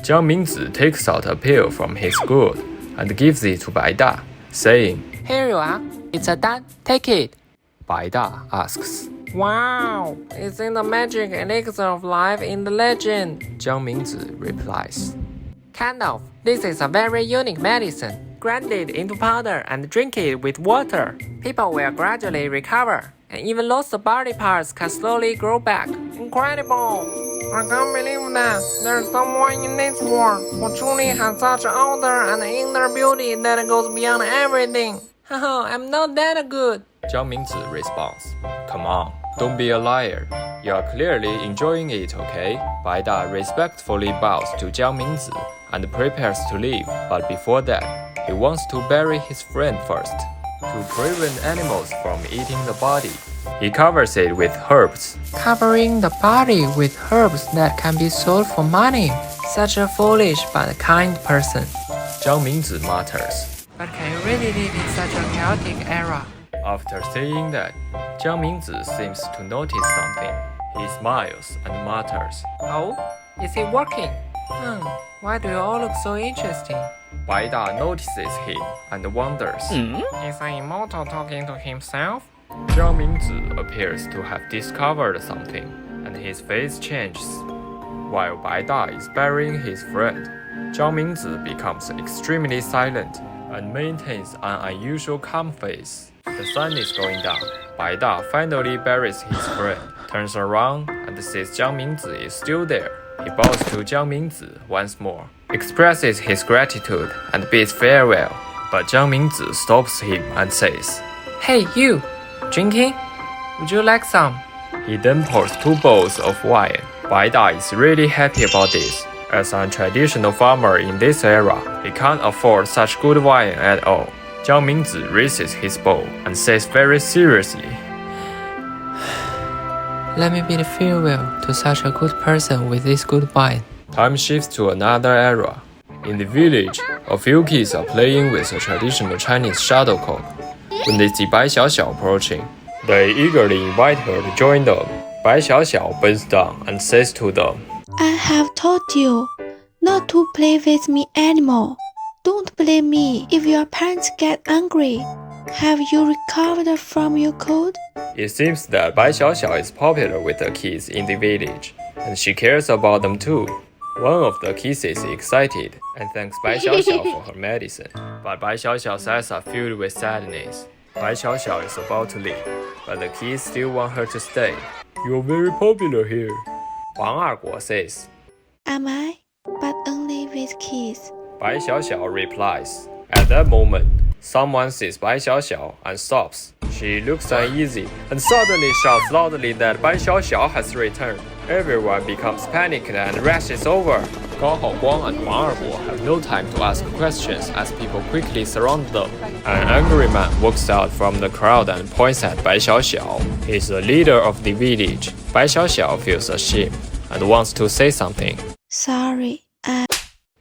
Jiang Mingzi takes out a pill from his gourd and gives it to Bai Da, saying, Here you are. It's a done. Take it. Bai Da asks, Wow, it's in the magic elixir of life in the legend. Jiang Mingzi replies, Kind of. This is a very unique medicine. Grind it into powder and drink it with water. People will gradually recover, and even lost body parts can slowly grow back. Incredible! I can't believe that there's someone in this world who truly has such outer and inner beauty that goes beyond everything. Haha, I'm not that good. Jiang Mingzi responds, Come on, don't be a liar. You are clearly enjoying it, okay? Bai Da respectfully bows to Jiang Mingzi and prepares to leave, but before that, he wants to bury his friend first. To prevent animals from eating the body, he covers it with herbs. Covering the body with herbs that can be sold for money. Such a foolish but kind person. Jiang Mingzi mutters. But can you really live in such a chaotic era? After saying that, Jiang Mingzi seems to notice something. He smiles and mutters. Oh, is it working? Why do you all look so interesting? Bai Da notices him and wonders. Is an immortal talking to himself? Jiang Mingzi appears to have discovered something, and his face changes. While Bai Da is burying his friend, Jiang Mingzi becomes extremely silent and maintains an unusual calm face. The sun is going down. Bai Da finally buries his friend, turns around, and sees Jiang Mingzi is still there. He bows to Jiang Mingzi once more, expresses his gratitude, and bids farewell. But Jiang Mingzi stops him and says, Hey, you! Drinking? Would you like some? He then pours 2 bowls of wine. Bai Da is really happy about this. As a traditional farmer in this era, he can't afford such good wine at all. Jiang Mingzi raises his bowl and says very seriously, Let me bid farewell to such a good person with this good wine. Time shifts to another era. In the village, a few kids are playing with a traditional Chinese shuttlecock. When they see Bai Xiaoxiao approaching, they eagerly invite her to join them. Bai Xiaoxiao bends down and says to them, I have told you not to play with me anymore. Don't blame me if your parents get angry. Have you recovered from your cold? It seems that Bai Xiaoxiao is popular with the kids in the village, and she cares about them too. One of the kids is excited and thanks Bai Xiaoxiao for her medicine, but Bai Xiaoxiao's eyes are filled with sadness. Bai Xiaoxiao is about to leave, but the kids still want her to stay. You're very popular here, Wang Erguo says. Am I? But only with kids. Bai Xiaoxiao replies. At that moment, someone sees Bai Xiaoxiao and stops. She looks uneasy and suddenly shouts loudly that Bai Xiaoxiao has returned. Everyone becomes panicked and rushes over. Gao Haoguang and Wang Erguo have no time to ask questions as people quickly surround them. An angry man walks out from the crowd and points at Bai Xiaoxiao. He's the leader of the village. Bai Xiaoxiao feels ashamed and wants to say something. Sorry,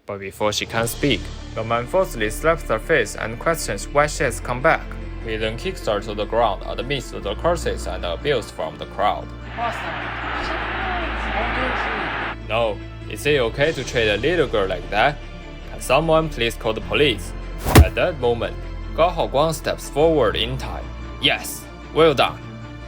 But before she can speak, the man forcefully slaps her face and questions why she has come back. He then kicks her to the ground amidst the curses and abuse from the crowd. No, is it okay to treat a little girl like that? Can someone please call the police? At that moment, Gao Haoguang steps forward in time. Yes, well done.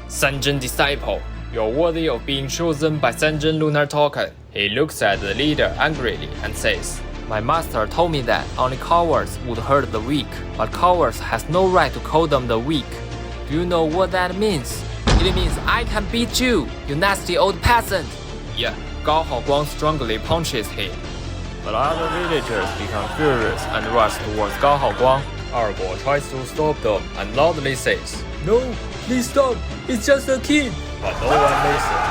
Sanzhen disciple, you're worthy of being chosen by Sanzhen Lunar Token. He looks at the leader angrily and says, My master told me that only cowards would hurt the weak, but cowards has no right to call them the weak. Do you know what that means? It means I can beat you, you nasty old peasant. Yeah, Gao Haoguang strongly punches him. But other villagers become furious and rush towards Gao Haoguang. Erguo tries to stop them and loudly says, No, please stop, it's just a kid. But no one listens.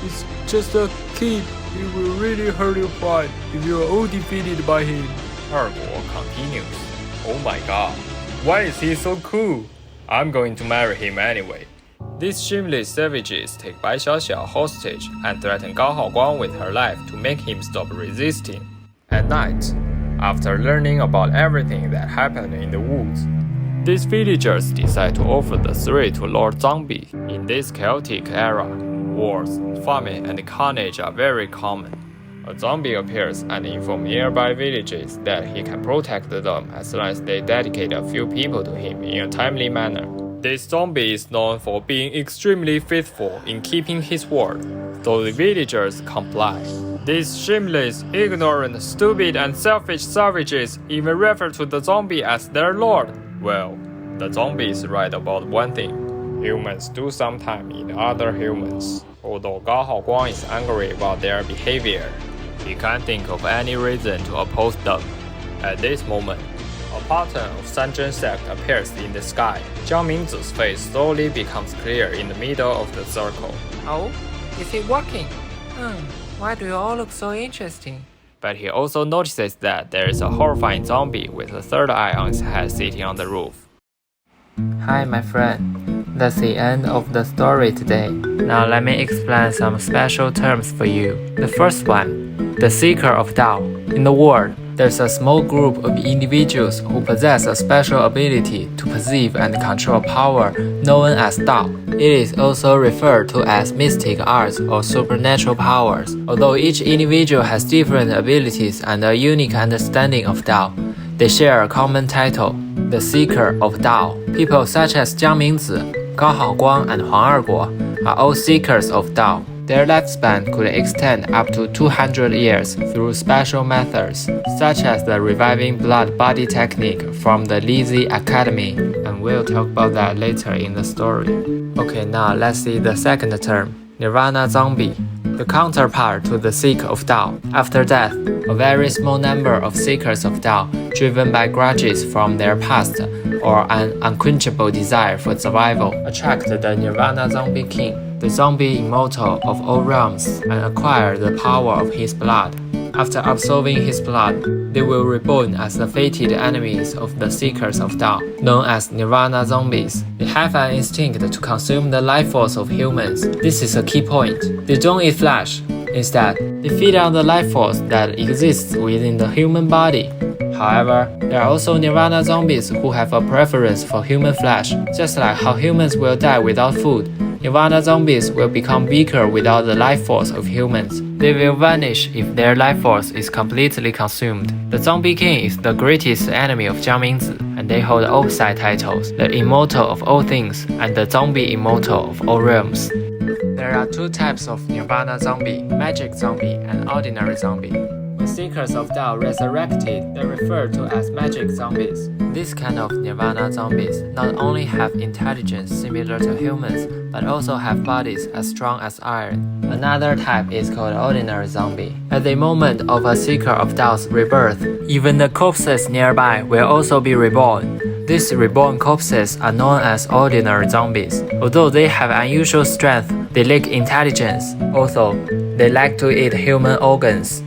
It's just a kid. It will really hurt your pride if you are all defeated by him. Erguo continues. Oh my god, why is he so cool? I'm going to marry him anyway. These shameless savages take Bai Xiaoxiao hostage and threaten Gao Haoguang with her life to make him stop resisting. At night, after learning about everything that happened in the woods, these villagers decide to offer the 3 to Lord Zangbi. In this chaotic era, wars, famine, and carnage are very common. A zombie appears and informs nearby villages that he can protect them as long as they dedicate a few people to him in a timely manner. This zombie is known for being extremely faithful in keeping his word, so the villagers comply. These shameless, ignorant, stupid, and selfish savages even refer to the zombie as their lord. Well, the zombie is right about one thing. Humans do sometimes eat other humans. Although Gao Haoguang is angry about their behavior, he can't think of any reason to oppose them. At this moment, a pattern of Sanzhen sect appears in the sky. Jiang Mingzi's face slowly becomes clear in the middle of the circle. Oh, is it working? Why do you all look so interesting? But he also notices that there is a horrifying zombie with a third eye on his head sitting on the roof. Hi, my friend. That's the end of the story today. Now let me explain some special terms for you. The first one, the Seeker of Tao. In the world, there's a small group of individuals who possess a special ability to perceive and control power known as Tao. It is also referred to as mystic arts or supernatural powers. Although each individual has different abilities and a unique understanding of Tao, they share a common title, the Seeker of Tao. People such as Jiang Mingzi, Gao Haoguang, and Huang Erguo are all seekers of Tao. Their lifespan could extend up to 200 years through special methods, such as the reviving blood body technique from the Lizi Academy, and we'll talk about that later in the story. Okay, now let's see the second term, Nirvana Zombie, the counterpart to the Seeker of Tao. After death, a very small number of seekers of Tao, driven by grudges from their past or an unquenchable desire for survival, attract the Nirvana Zombie King, the zombie immortal of all realms, and acquire the power of his blood. After absorbing his blood, they will reborn as the fated enemies of the Seekers of Tao, known as Nirvana Zombies. They have an instinct to consume the life force of humans. This is a key point. They don't eat flesh. Instead, they feed on the life force that exists within the human body. However, there are also Nirvana Zombies who have a preference for human flesh. Just like how humans will die without food, Nirvana Zombies will become weaker without the life force of humans. They will vanish if their life force is completely consumed. The Zombie King is the greatest enemy of Jiang Mingzi, and they hold opposite titles, the Immortal of all things and the Zombie Immortal of all realms. There are two types of Nirvana Zombie, Magic Zombie and Ordinary Zombie. When Seekers of Tao resurrected, they are referred to as Magic Zombies. This kind of Nirvana Zombies not only have intelligence similar to humans, but also have bodies as strong as iron. Another type is called Ordinary Zombie. At the moment of a Seeker of Tao's rebirth, even the corpses nearby will also be reborn. These reborn corpses are known as Ordinary Zombies. Although they have unusual strength, they lack intelligence. Also, they like to eat human organs.